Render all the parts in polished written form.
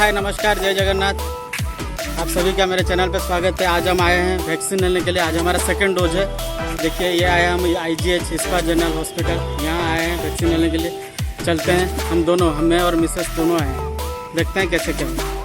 हाय नमस्कार जय जगन्नाथ। आप सभी का मेरे चैनल पर स्वागत है। आज हम आए हैं वैक्सीन लेने के लिए। आज हमारा सेकंड डोज है। देखिए ये आए हम IGH इस्पात जनरल हॉस्पिटल, यहाँ आए हैं वैक्सीन लेने के लिए। चलते हैं हम दोनों, मैं और मिसेस दोनों आए हैं, देखते हैं कैसे क्या है।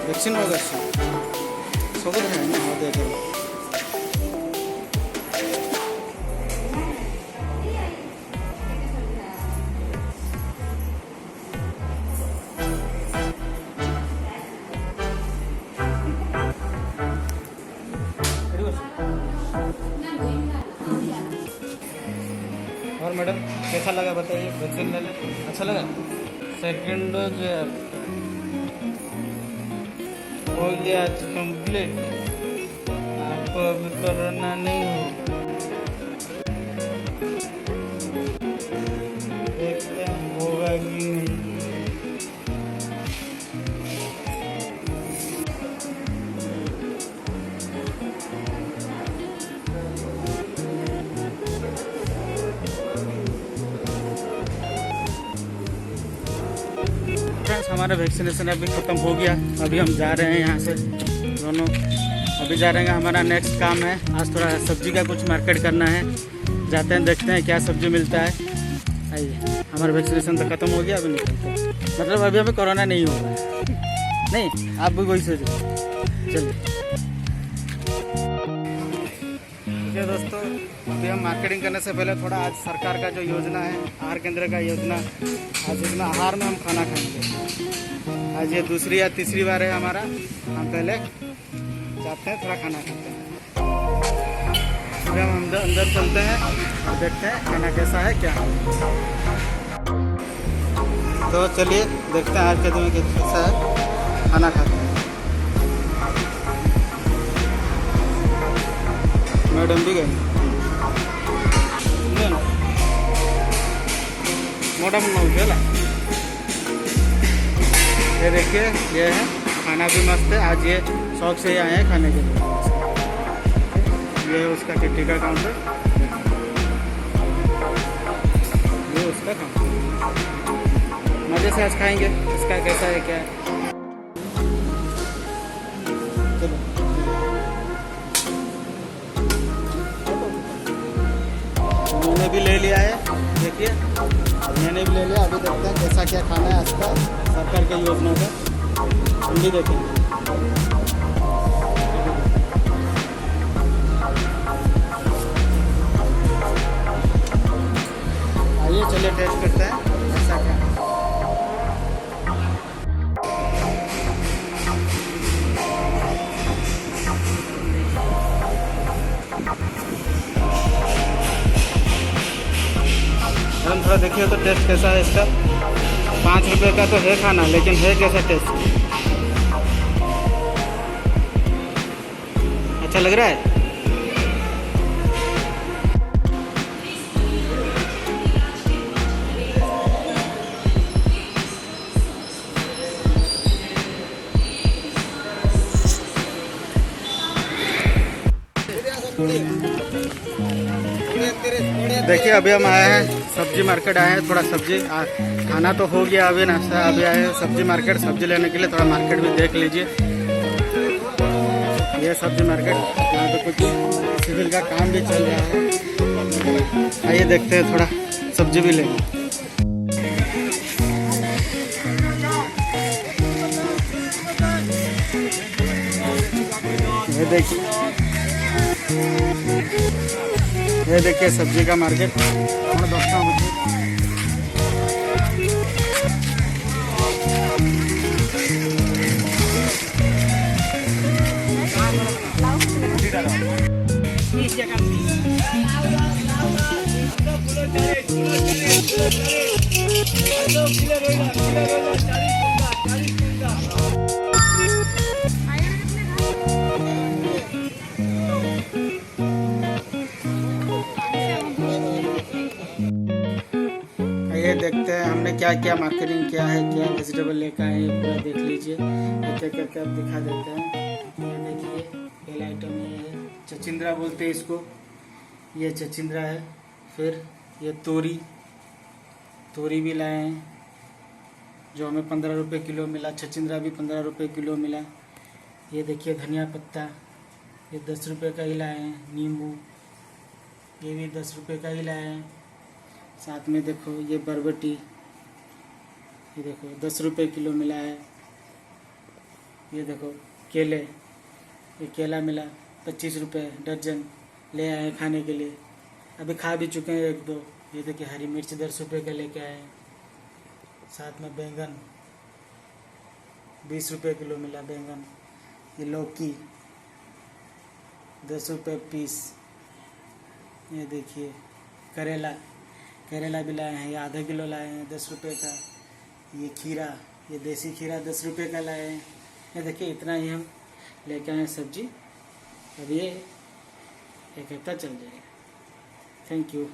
वैक्सीन होगा सब है ना। हाँ देख और मैडम कैसा लगा बताइए, वैक्सीन ले लें अच्छा लगा। सेकेंड डोज हो गया आज कंप्लीट। आपको अभी कोरोना नहीं हो, देखते हैं होगा कि नहीं। हमारा वैक्सीनेशन अभी ख़त्म हो गया। अभी हम जा रहे हैं यहाँ से दोनों। अभी जा रहे हैं, हमारा नेक्स्ट काम है आज थोड़ा सब्जी का कुछ मार्केट करना है। जाते हैं देखते हैं क्या सब्जी मिलता है। आइए, हमारा वैक्सीनेशन तो ख़त्म हो गया, अभी निकलते हैं। मतलब अभी हमें कोरोना नहीं होगा, नहीं आप भी वही सोचो। चलिए ठीक है दोस्तों, अभी हम मार्केटिंग करने से पहले थोड़ा आज सरकार का जो योजना है, आहार केंद्र का योजना, आज इसमें आहार में हम खाना खाएंगे। आज ये दूसरी या तीसरी बार है हमारा। हम पहले जाते हैं थोड़ा खाना खाते हैं, फिर हम अंदर चलते हैं और देखते हैं खाना कैसा है क्या। तो चलिए देखते हैं आज के दिन कैसा है, खाना खाते हैं। मैडम भी गई मोटा मुन्ना उठेला। ये देखिए ये है, खाना भी मस्त है। आज ये शौक से ही आए हैं खाने के लिए। ये है उसका टिकट का काउंटर, ये उसका काउंटर। मज़े से आज खाएंगे, इसका कैसा है क्या है। चलो मैंने भी ले लिया है, देखिए मैंने भी ले लिया। अभी देखते हैं कैसा क्या खाना है आज का सरकार के योजना का, हम भी देखेंगे। आइए चलिए टेस्ट करते हैं कैसा क्या। हम थोड़ा देखिए तो टेस्ट कैसा है इसका। 5 रुपये का तो है खाना, लेकिन है कैसा टेस्ट, अच्छा लग रहा है। देखिए अभी हम आए हैं सब्जी मार्केट आए हैं, थोड़ा सब्जी खाना तो हो गया अभी नाश्ता। अभी आए हैं सब्जी मार्केट सब्जी लेने के लिए। थोड़ा मार्केट भी देख लीजिए, ये सब्जी मार्केट। यहाँ पे कुछ सिविल का काम भी चल रहा है। आइए देखते हैं, थोड़ा सब्जी भी लेंगे। ये देखिए, ये देखिए सब्जी का मार्केट। और दोस्तों मुझे ये देखते हैं हमने क्या क्या मार्केटिंग किया है, क्या वेजिटेबल लेकर आए हैं, पूरा देख लीजिए। एक एक करके अब दिखा देते हैं। ये देखिए पहला आइटम ये है, चचिंद्रा बोलते हैं इसको, ये चचिंद्रा है। फिर ये तोरी, तोरी भी लाए हैं जो हमें 15 रुपये किलो मिला। चचिंद्रा भी 15 रुपये किलो मिला। ये देखिए धनिया पत्ता, ये 10 रुपये का ही लाए हैं। नींबू, ये भी 10 रुपये का ही लाए हैं। साथ में देखो ये बरबटी, ये देखो 10 रुपये किलो मिला है। ये देखो केले, ये केला मिला 25 रुपये दर्जन, ले आए खाने के लिए, अभी खा भी चुके हैं एक दो। ये देखिए हरी मिर्च 10 रुपये का लेके आए हैं। साथ में बैंगन 20 रुपये किलो मिला बैंगन। ये लौकी 10 रुपये पीस। ये देखिए करेला, करेला भी लाए हैं, ये आधा किलो लाए हैं 10 रुपये का। ये खीरा, ये देसी खीरा 10 रुपये का लाए हैं। ये देखिए इतना ही हम लेके आए सब्जी। अब ये एक हफ्ता चल जाएगा। Thank you.